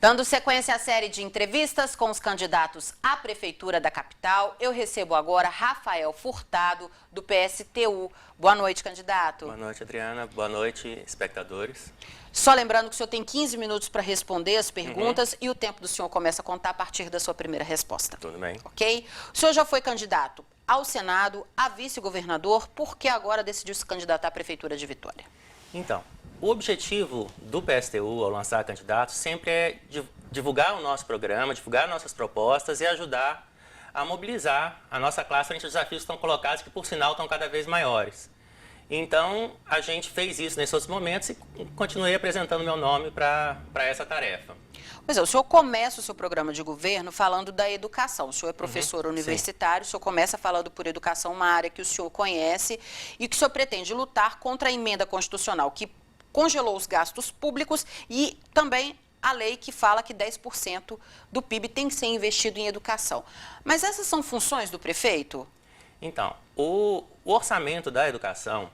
Dando sequência à série de entrevistas com os candidatos à Prefeitura da capital, eu recebo agora Rafael Furtado, do PSTU. Boa noite, candidato. Boa noite, Adriana. Boa noite, espectadores. Só lembrando que o senhor tem 15 minutos para responder as perguntas e o tempo do senhor começa a contar a partir da sua primeira resposta. Tudo bem. Ok? O senhor já foi candidato ao Senado, a vice-governador, por que agora decidiu se candidatar à Prefeitura de Vitória? Então, o objetivo do PSTU ao lançar candidato sempre é divulgar o nosso programa, divulgar nossas propostas e ajudar a mobilizar a nossa classe frente aos desafios que estão colocados, que por sinal estão cada vez maiores. Então, a gente fez isso nesses outros momentos e continuei apresentando meu nome para essa tarefa. Pois é, o senhor começa o seu programa de governo falando da educação. O senhor é professor universitário, o senhor começa falando por educação, uma área que o senhor conhece e que o senhor pretende lutar contra a emenda constitucional que congelou os gastos públicos e também a lei que fala que 10% do PIB tem que ser investido em educação. Mas essas são funções do prefeito? Então, o orçamento da educação,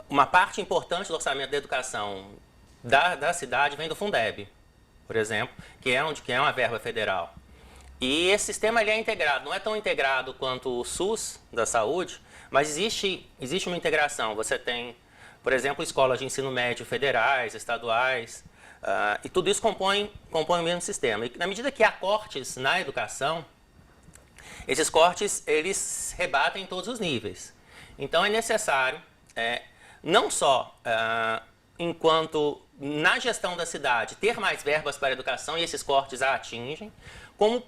uma parte importante do orçamento da educação da cidade vem do Fundeb, por exemplo, que é uma verba federal. E esse sistema ele é integrado, não é tão integrado quanto o SUS da saúde, mas existe uma integração. Você tem, por exemplo, escolas de ensino médio federais, estaduais, e tudo isso compõe o mesmo sistema. E na medida que há cortes na educação, esses cortes eles rebatem em todos os níveis. Então é necessário, não só enquanto na gestão da cidade ter mais verbas para a educação e esses cortes a atingem, como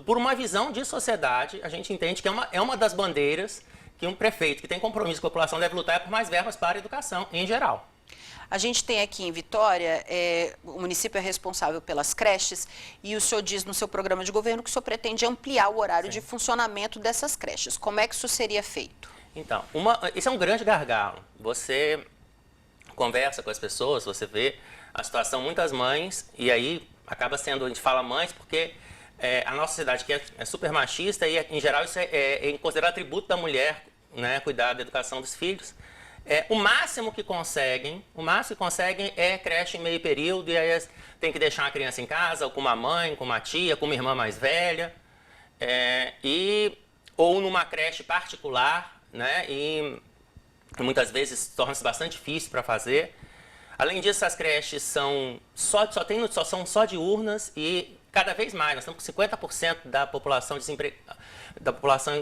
por uma visão de sociedade, a gente entende que é uma das bandeiras que um prefeito que tem compromisso com a população deve lutar por mais verbas para a educação em geral. A gente tem aqui em Vitória, o município é responsável pelas creches e o senhor diz no seu programa de governo que o senhor pretende ampliar o horário de funcionamento dessas creches. Como é que isso seria feito? Então, esse é um grande gargalo. Você conversa com as pessoas, você vê a situação, muitas mães, e aí acaba sendo, a gente fala mães porque a nossa sociedade que é super machista e, em geral, isso é considerado atributo da mulher, né, cuidar da educação dos filhos. O máximo que conseguem é creche em meio período, e aí tem que deixar uma criança em casa, ou com uma mãe, com uma tia, com uma irmã mais velha, ou numa creche particular, né, e muitas vezes torna-se bastante difícil para fazer. Além disso, as creches são só diurnas e cada vez mais, nós estamos com 50% da população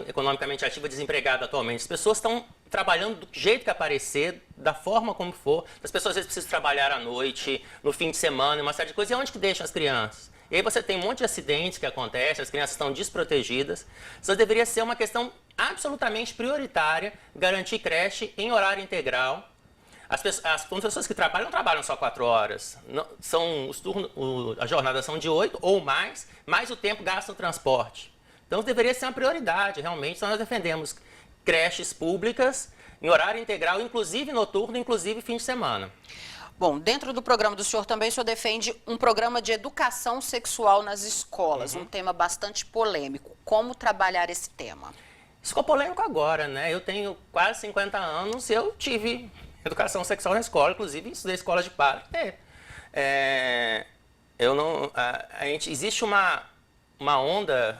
economicamente ativa desempregada atualmente. As pessoas estão trabalhando do jeito que aparecer, da forma como for. As pessoas às vezes precisam trabalhar à noite, no fim de semana, uma série de coisas. E onde que deixam as crianças? E aí você tem um monte de acidentes que acontecem, as crianças estão desprotegidas. Isso deveria ser uma questão absolutamente prioritária, garantir creche em horário integral. As pessoas que trabalham não trabalham só 4 horas, as jornadas são de 8 ou mais o tempo gasto no transporte. Então deveria ser uma prioridade, realmente. Então nós defendemos creches públicas em horário integral, inclusive noturno, inclusive fim de semana. Bom, dentro do programa do senhor também o senhor defende um programa de educação sexual nas escolas, um tema bastante polêmico. Como trabalhar esse tema? Isso ficou polêmico agora, né? Eu tenho quase 50 anos e eu tive educação sexual na escola, inclusive estudei escola de padre. Existe uma onda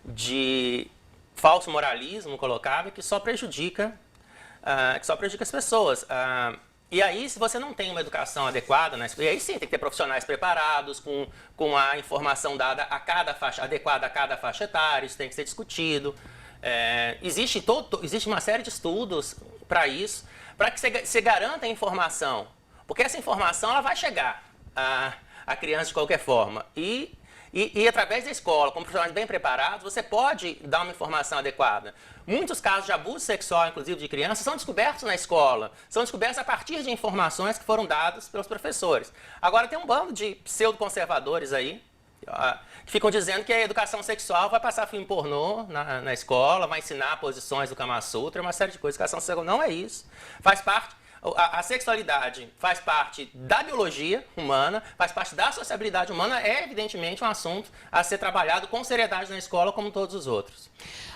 de falso moralismo colocado que só prejudica as pessoas. E aí, se você não tem uma educação adequada, né, e aí sim, tem que ter profissionais preparados, com a informação dada adequada a cada faixa etária, isso tem que ser discutido. Existe uma série de estudos para isso, para que você garanta a informação, porque essa informação ela vai chegar à criança de qualquer forma. E através da escola, com profissionais bem preparados, você pode dar uma informação adequada. Muitos casos de abuso sexual, inclusive de crianças, são descobertos na escola. São descobertos a partir de informações que foram dadas pelos professores. Agora tem um bando de pseudo-conservadores aí, que ficam dizendo que a educação sexual vai passar filme pornô na escola, vai ensinar posições do Kama Sutra, uma série de coisas. Educação sexual não é isso. Faz parte. A sexualidade faz parte da biologia humana, faz parte da sociabilidade humana, é evidentemente um assunto a ser trabalhado com seriedade na escola, como todos os outros.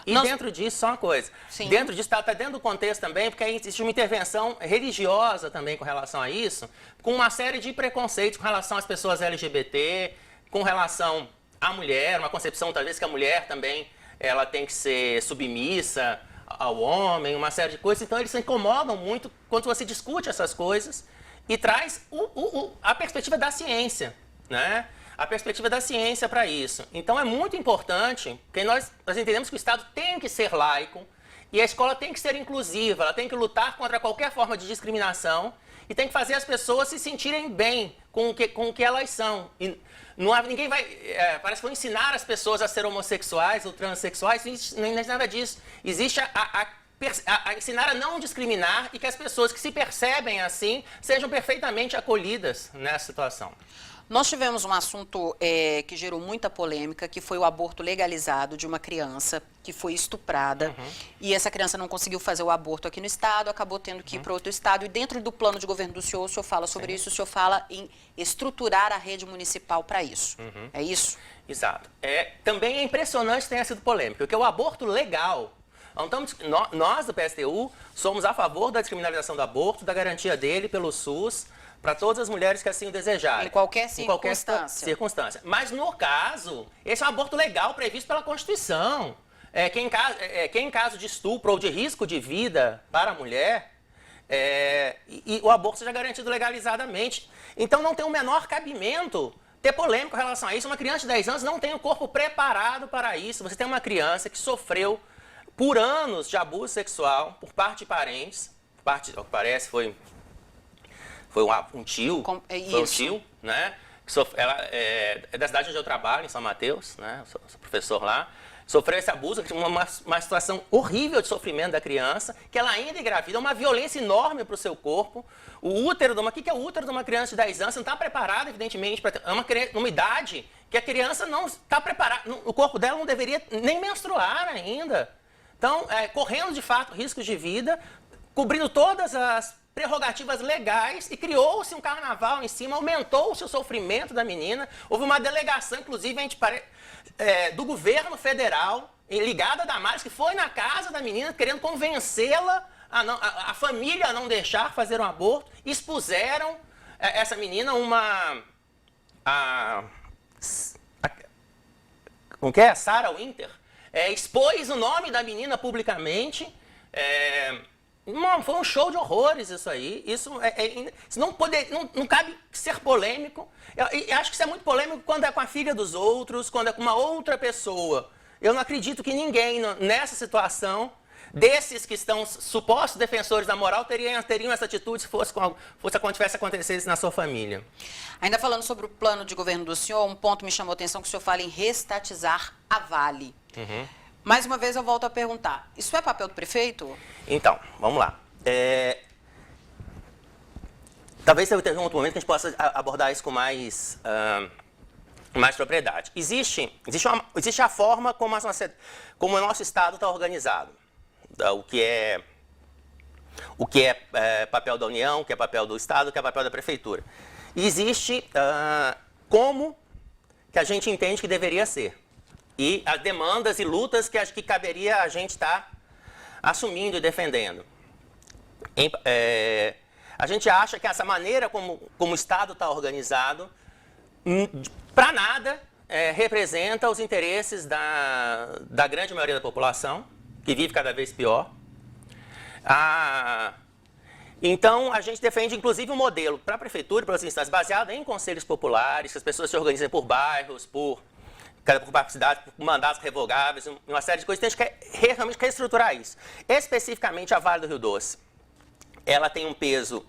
E dentro disso, só uma coisa, dentro disso, está dentro do contexto também, porque existe uma intervenção religiosa também com relação a isso, com uma série de preconceitos com relação às pessoas LGBT, com relação à mulher, uma concepção talvez que a mulher também ela tem que ser submissa ao homem, uma série de coisas. Então eles se incomodam muito quando você discute essas coisas e traz a perspectiva da ciência, né? A perspectiva da ciência para isso. Então é muito importante, porque nós entendemos que o Estado tem que ser laico e a escola tem que ser inclusiva, ela tem que lutar contra qualquer forma de discriminação e tem que fazer as pessoas se sentirem bem com o que elas são. E ninguém vai, parece que vão ensinar as pessoas a ser homossexuais ou transexuais, não é nada disso. Existe a ensinar a não discriminar e que as pessoas que se percebem assim sejam perfeitamente acolhidas nessa situação. Nós tivemos um assunto que gerou muita polêmica, que foi o aborto legalizado de uma criança que foi estuprada. E essa criança não conseguiu fazer o aborto aqui no estado, acabou tendo que ir para outro estado. E dentro do plano de governo do senhor, o senhor fala sobre isso, o senhor fala em estruturar a rede municipal para isso. É isso? Exato. Também é impressionante que tenha sido polêmico, porque o aborto legal... Nós do PSTU somos a favor da descriminalização do aborto, da garantia dele pelo SUS, para todas as mulheres que assim o desejarem. Em qualquer circunstância. Mas no caso, esse é um aborto legal previsto pela Constituição. Quem em caso de estupro ou de risco de vida para a mulher, e o aborto seja garantido legalizadamente. Então não tem o menor cabimento ter polêmica em relação a isso. Uma criança de 10 anos não tem o corpo preparado para isso. Você tem uma criança que sofreu por anos de abuso sexual por parte de parentes, ao que parece foi um tio, foi um tio, né? Ela é da cidade onde eu trabalho, em São Mateus, né? Sou professor lá. Sofreu esse abuso, uma situação horrível de sofrimento da criança, que ela ainda é engravida, uma violência enorme para o seu corpo. O útero o que é o útero de uma criança de 10 anos? Você não está preparado, evidentemente, para uma idade que a criança não está preparada, o corpo dela não deveria nem menstruar ainda. Então, correndo de fato riscos de vida, cobrindo todas as prerrogativas legais e criou-se um carnaval em cima, aumentou-se o sofrimento da menina. Houve uma delegação, inclusive, do governo federal, ligada a Damares, que foi na casa da menina querendo convencê-la, a família a não deixar fazer um aborto. Expuseram essa menina como que é? Sarah Winter. Expôs o nome da menina publicamente. Foi um show de horrores isso aí. Isso não cabe ser polêmico. Eu acho que isso é muito polêmico quando é com a filha dos outros, quando é com uma outra pessoa. Eu não acredito que ninguém nessa situação, desses que estão supostos defensores da moral, teriam essa atitude se tivesse acontecido isso na sua família. Ainda falando sobre o plano de governo do senhor, um ponto me chamou a atenção que o senhor fala em reestatizar a Vale. Mais uma vez eu volto a perguntar, isso é papel do prefeito? Então, vamos lá. Talvez tenha um outro momento que a gente possa abordar isso com mais propriedade. Existe a forma como o nosso Estado está organizado. O que é papel da União, o que é papel do Estado, o que é papel da Prefeitura. E existe como que a gente entende que deveria ser. E as demandas e lutas que caberia a gente estar assumindo e defendendo. A gente acha que essa maneira como o Estado está organizado, para nada representa os interesses da grande maioria da população, que vive cada vez pior. Então, a gente defende, inclusive, um modelo para a Prefeitura e para as instâncias baseado em conselhos populares, que as pessoas se organizem por bairros, por capacidade, por mandatos revogáveis, uma série de coisas. Então, a gente quer realmente reestruturar isso. Especificamente, a Vale do Rio Doce. Ela tem um peso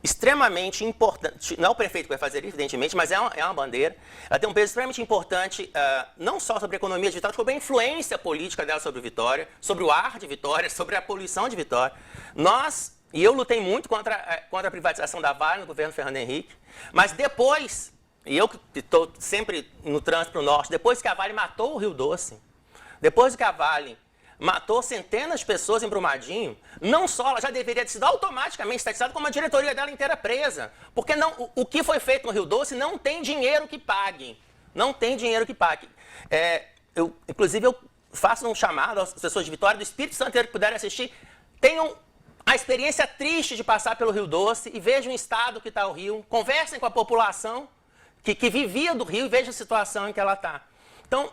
extremamente importante, não é o prefeito que vai fazer isso, evidentemente, mas é uma bandeira. Ela tem um peso extremamente importante, não só sobre a economia de Vitória, sobre a influência política dela sobre Vitória, sobre o ar de Vitória, sobre a poluição de Vitória. Eu lutei muito contra a privatização da Vale no governo Fernando Henrique, mas depois, e eu que estou sempre no trânsito para o norte, depois que a Vale matou o Rio Doce, depois que a Vale matou centenas de pessoas em Brumadinho, não só ela já deveria ter sido automaticamente estatizada, como a diretoria dela inteira presa. Porque o que foi feito no Rio Doce não tem dinheiro que pague. Não tem dinheiro que pague. Inclusive, eu faço um chamado às pessoas de Vitória, do Espírito Santo que puderem assistir, tenham a experiência triste de passar pelo Rio Doce e vejam o estado que está o Rio, conversem com a população que vivia do Rio e vejam a situação em que ela está. Então,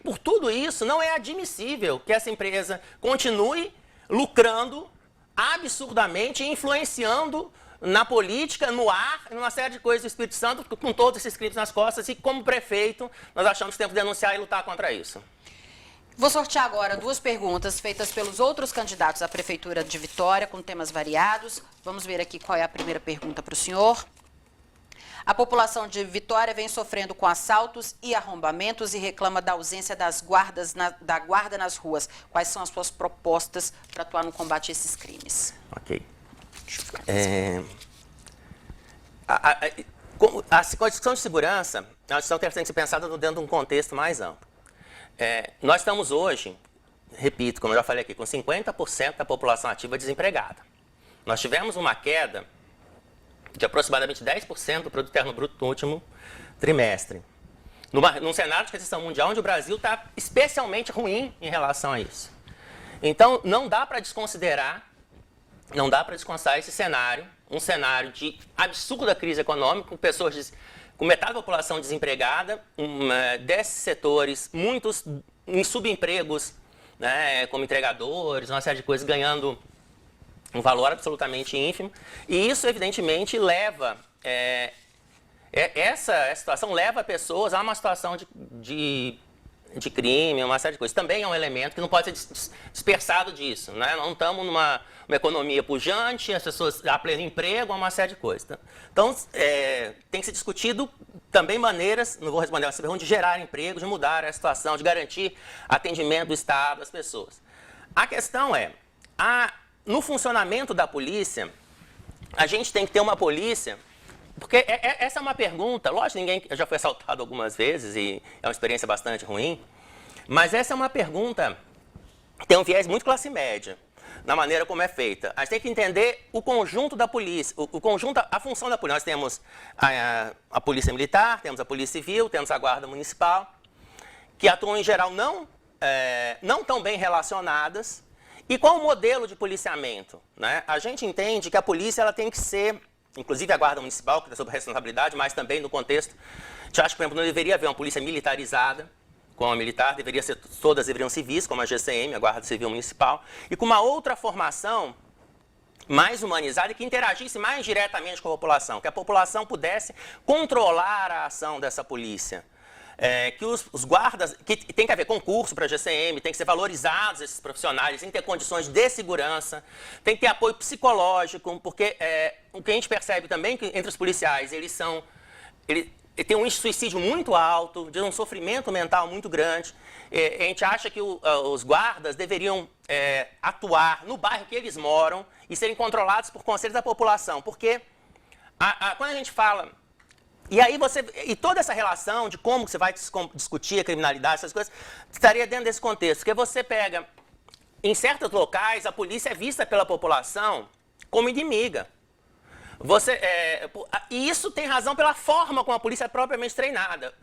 por tudo isso, não é admissível que essa empresa continue lucrando absurdamente, influenciando na política, no ar, numa série de coisas do Espírito Santo, com todos esses crimes nas costas, e como prefeito, nós achamos que temos que denunciar e lutar contra isso. Vou sortear agora 2 perguntas feitas pelos outros candidatos à Prefeitura de Vitória, com temas variados. Vamos ver aqui qual é a primeira pergunta para o senhor. A população de Vitória vem sofrendo com assaltos e arrombamentos e reclama da ausência da guarda nas ruas. Quais são as suas propostas para atuar no combate a esses crimes? Ok. A discussão de segurança é uma discussão que tem que ser pensada dentro de um contexto mais amplo. Nós estamos hoje, repito, como eu já falei aqui, com 50% da população ativa desempregada. Nós tivemos uma queda de aproximadamente 10% do produto interno bruto no último trimestre. Num cenário de recessão mundial, onde o Brasil está especialmente ruim em relação a isso. Então, não dá para desconsiderar esse cenário, um cenário de absurda crise econômica, com metade da população desempregada, desses setores, muitos em subempregos, né, como entregadores, uma série de coisas, ganhando um valor absolutamente ínfimo. E isso, evidentemente, leva... essa situação leva pessoas a uma situação de crime, uma série de coisas. Também é um elemento que não pode ser dispersado disso, né? Não estamos numa economia pujante, as pessoas a pleno emprego, uma série de coisas. Então, tem que ser discutido também maneiras, não vou responder essa pergunta, de gerar empregos, de mudar a situação, de garantir atendimento do Estado às pessoas. A questão no funcionamento da polícia, a gente tem que ter uma polícia, porque essa é uma pergunta, lógico, eu já fui assaltado algumas vezes e é uma experiência bastante ruim, mas essa é uma pergunta que tem um viés muito classe média, na maneira como é feita. A gente tem que entender o conjunto da polícia, a função da polícia. Nós temos a polícia militar, temos a polícia civil, temos a guarda municipal, que atuam em geral não tão bem relacionadas. E qual o modelo de policiamento, né? A gente entende que a polícia ela tem que ser, inclusive a guarda municipal, que está sob responsabilidade, mas também no contexto, a gente acha que, por exemplo, não deveria haver uma polícia militarizada, como a militar, todas deveriam civis, como a GCM, a Guarda Civil Municipal, e com uma outra formação mais humanizada e que interagisse mais diretamente com a população, que a população pudesse controlar a ação dessa polícia. Que os guardas, que tem que haver concurso para a GCM, tem que ser valorizados esses profissionais, tem que ter condições de segurança, tem que ter apoio psicológico, porque o que a gente percebe também que entre os policiais, eles tem um índice de suicídio muito alto, de um sofrimento mental muito grande. A gente acha que os guardas deveriam atuar no bairro que eles moram e serem controlados por conselhos da população, porque quando a gente fala... E toda essa relação de como você vai discutir a criminalidade, essas coisas, estaria dentro desse contexto. Porque você pega, em certos locais, a polícia é vista pela população como inimiga. E isso tem razão pela forma como a polícia é propriamente treinada.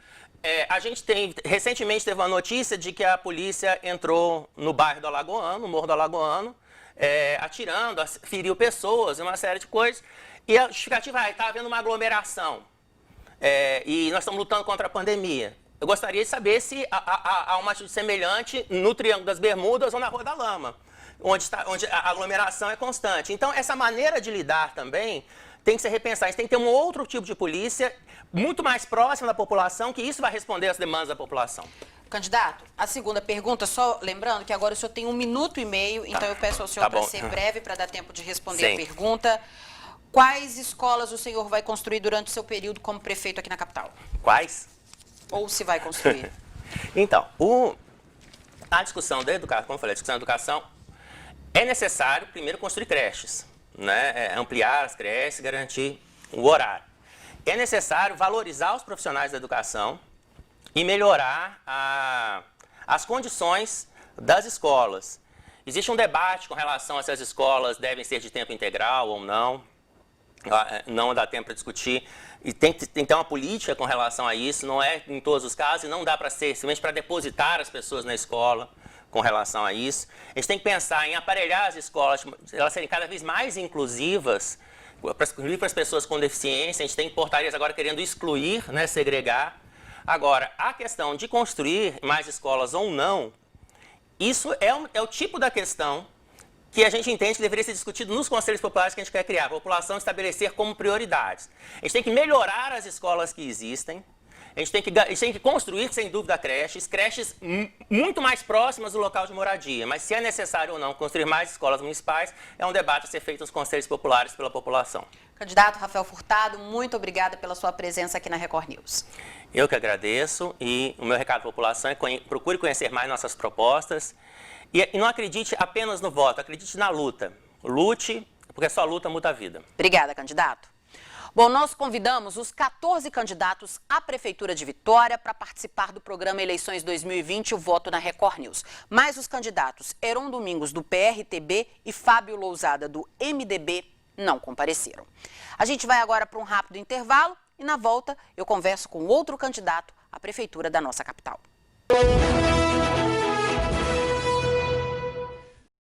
A gente recentemente teve uma notícia de que a polícia entrou no bairro do Alagoano, no Morro do Alagoano, atirando, feriu pessoas, uma série de coisas. E a justificativa está havendo uma aglomeração. E nós estamos lutando contra a pandemia. Eu gostaria de saber se há uma atitude semelhante no Triângulo das Bermudas ou na Rua da Lama, onde a aglomeração é constante. Então, essa maneira de lidar também tem que ser repensada. A gente tem que ter um outro tipo de polícia, muito mais próxima da população, que isso vai responder às demandas da população. Candidato, a segunda pergunta, só lembrando que agora o senhor tem 1 minuto e meio, então eu peço ao senhor para ser breve, para dar tempo de responder a pergunta. Quais escolas o senhor vai construir durante o seu período como prefeito aqui na capital? Quais? Ou se vai construir? Então, a discussão da educação, como eu falei, a discussão da educação, é necessário primeiro construir creches, né? Ampliar as creches, garantir o horário. É necessário valorizar os profissionais da educação e melhorar as condições das escolas. Existe um debate com relação a se as escolas devem ser de tempo integral ou não. Não dá tempo para discutir. E tem que ter uma política com relação a isso, não é em todos os casos, e não dá para ser simplesmente para depositar as pessoas na escola com relação a isso. A gente tem que pensar em aparelhar as escolas, elas serem cada vez mais inclusivas, inclusive para as pessoas com deficiência. A gente tem portarias agora querendo excluir, né, segregar. Agora, a questão de construir mais escolas ou não, isso é o tipo da questão que a gente entende que deveria ser discutido nos conselhos populares que a gente quer criar, a população estabelecer como prioridades. A gente tem que melhorar as escolas que existem, a gente tem que construir, sem dúvida, creches muito mais próximas do local de moradia, mas se é necessário ou não construir mais escolas municipais, é um debate a ser feito nos conselhos populares pela população. Candidato Rafael Furtado, muito obrigada pela sua presença aqui na Record News. Eu que agradeço, e o meu recado à população é procure conhecer mais nossas propostas. E não acredite apenas no voto, acredite na luta. Lute, porque só luta muda a vida. Obrigada, candidato. Bom, nós convidamos os 14 candidatos à Prefeitura de Vitória para participar do programa Eleições 2020, o voto na Record News. Mas os candidatos Heron Domingos, do PRTB, e Fábio Lousada, do MDB, não compareceram. A gente vai agora para um rápido intervalo e, na volta, eu converso com outro candidato à Prefeitura da nossa capital.